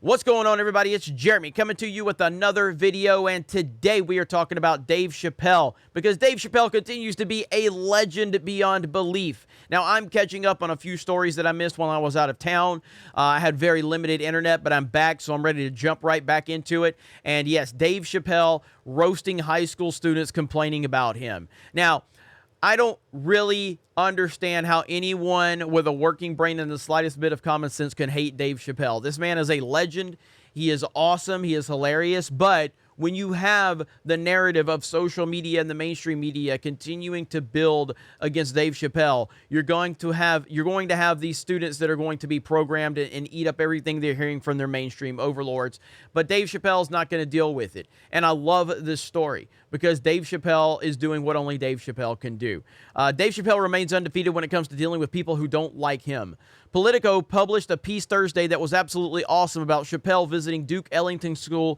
What's going on, everybody? It's Jeremy coming to you with another video, and today we are talking about Dave Chappelle, because Dave Chappelle continues to be a legend beyond belief. Now, I'm catching up on a few stories that I missed while I was out of town. I had very limited internet, but I'm back, so I'm ready to jump right back into it. And yes, Dave Chappelle roasting high school students complaining about him. Now, I don't really understand how anyone with a working brain and the slightest bit of common sense can hate Dave Chappelle. This man is a legend. He is awesome. He is hilarious. But when you have the narrative of social media and the mainstream media continuing to build against Dave Chappelle, you're going to have these students that are going to be programmed and eat up everything they're hearing from their mainstream overlords. But Dave Chappelle's not going to deal with it. And I love this story because Dave Chappelle is doing what only Dave Chappelle can do. Dave Chappelle remains undefeated when it comes to dealing with people who don't like him. Politico published a piece Thursday that was absolutely awesome about Chappelle visiting Duke Ellington School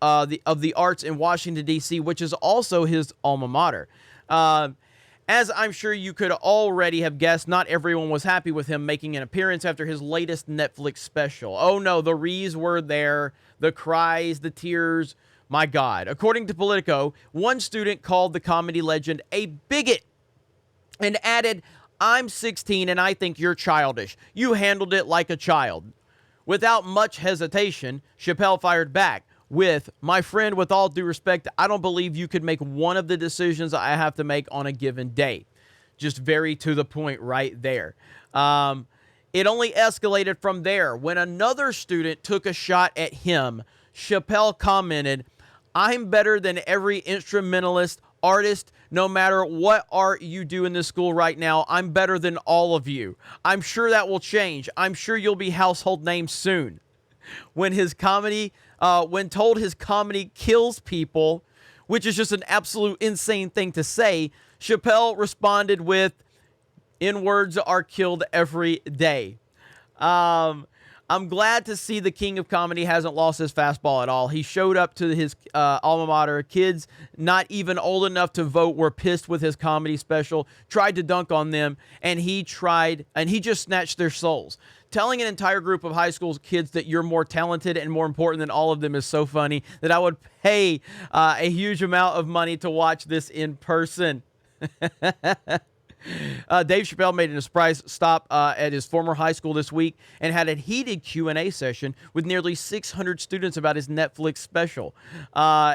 of the Arts in Washington, D.C., which is also his alma mater. As I'm sure you could already have guessed, not everyone was happy with him making an appearance after his latest Netflix special. Oh no, the rees were there, the cries, the tears. My God. According to Politico, one student called the comedy legend a bigot and added, "I'm 16 and I think you're childish. You handled it like a child." Without much hesitation, Chappelle fired back with, "My friend, with all due respect, I don't believe you could make one of the decisions I have to make on a given day." Just very to the point right there. It only escalated from there. When another student took a shot at him, Chappelle commented, "I'm better than every instrumentalist, artist, no matter what art you do in this school right now. I'm better than all of you. I'm sure that will change. I'm sure you'll be household names soon." When told his comedy kills people, which is just an absolute insane thing to say, Chappelle responded with, "N-words are killed every day." I'm glad to see the king of comedy hasn't lost his fastball at all. He showed up to his alma mater. Kids not even old enough to vote were pissed with his comedy special, tried to dunk on them, and he just snatched their souls. Telling an entire group of high school kids that you're more talented and more important than all of them is so funny that I would pay a huge amount of money to watch this in person. Dave Chappelle made a surprise stop at his former high school this week and had a heated Q&A session with nearly 600 students about his Netflix special.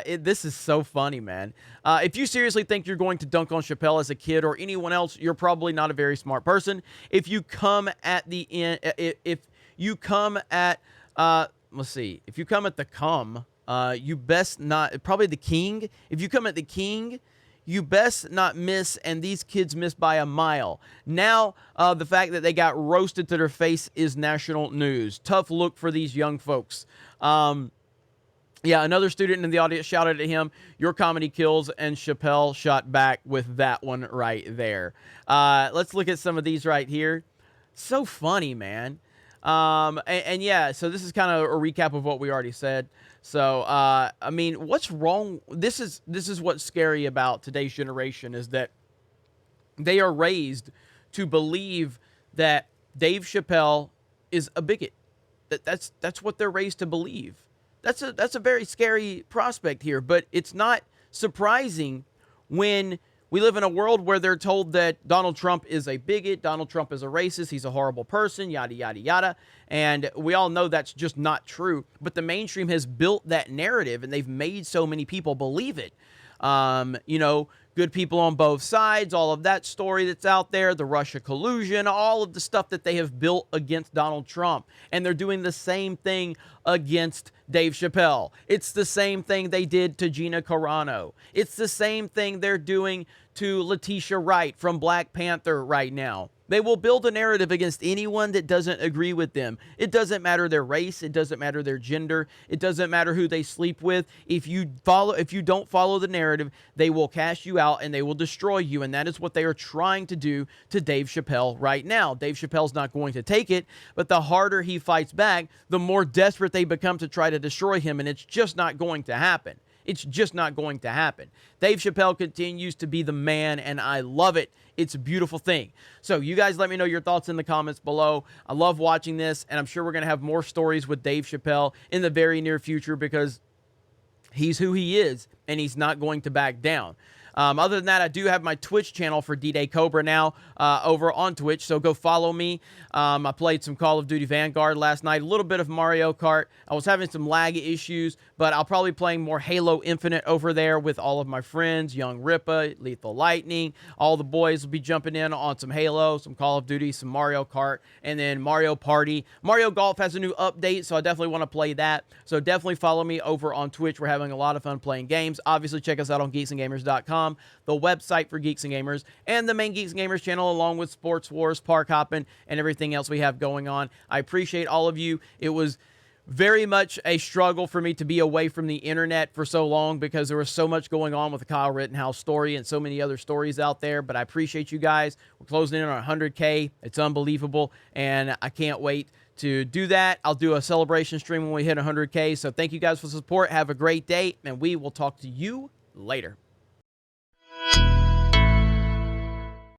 This is so funny, man. If you seriously think you're going to dunk on Chappelle as a kid or anyone else, you're probably not a very smart person. If you come at the end, if you come at, let's see, if you come at the you best not, probably the king. If you come at the king, you best not miss, and these kids missed by a mile. Now, the fact that they got roasted to their face is national news. Tough look for these young folks. Yeah, another student in the audience shouted at him, "Your comedy kills," and Chappelle shot back with that one right there. Let's look at some of these right here. So funny, man. And yeah, so this is kind of a recap of what we already said. So, I mean, what's wrong? This is what's scary about today's generation, is that they are raised to believe that Dave Chappelle is a bigot. That's what they're raised to believe. That's a very scary prospect here, but it's not surprising when we live in a world where they're told that Donald Trump is a bigot, Donald Trump is a racist, he's a horrible person, yada, yada, yada. And we all know that's just not true. But the mainstream has built that narrative, and they've made so many people believe it. You know, good people on both sides, all of that story that's out there, the Russia collusion, all of the stuff that they have built against Donald Trump. And they're doing the same thing against Dave Chappelle. It's the same thing they did to Gina Carano. It's the same thing they're doing to Letitia Wright from Black Panther right now. They will build a narrative against anyone that doesn't agree with them. It doesn't matter their race. It doesn't matter their gender. It doesn't matter who they sleep with. If you don't follow the narrative, they will cast you out and they will destroy you. And that is what they are trying to do to Dave Chappelle right now. Dave Chappelle's not going to take it, but the harder he fights back, the more desperate they become to try to destroy him. And it's just not going to happen. It's just not going to happen. Dave Chappelle continues to be the man, and I love it. It's a beautiful thing. So you guys let me know your thoughts in the comments below. I love watching this, and I'm sure we're going to have more stories with Dave Chappelle in the very near future because he's who he is, and he's not going to back down. Other than that, I do have my Twitch channel for DDayCobra now over on Twitch, so go follow me. I played some Call of Duty Vanguard last night, a little bit of Mario Kart. I was having some lag issues, but I'll probably be playing more Halo Infinite over there with all of my friends, Young Rippa, Lethal Lightning. All the boys will be jumping in on some Halo, some Call of Duty, some Mario Kart, and then Mario Party. Mario Golf has a new update, so I definitely want to play that. So definitely follow me over on Twitch. We're having a lot of fun playing games. Obviously, check us out on geeksandgamers.com. The website for Geeks and Gamers, and the main Geeks and Gamers channel, along with Sports Wars, Park Hopping, and everything else we have going on. I appreciate all of you. It was very much a struggle for me to be away from the internet for so long because there was so much going on with the Kyle Rittenhouse story and so many other stories out there, but I appreciate you guys. We're closing in on 100K. It's unbelievable, and I can't wait to do that. I'll do a celebration stream when we hit 100K, so thank you guys for the support. Have a great day, and we will talk to you later.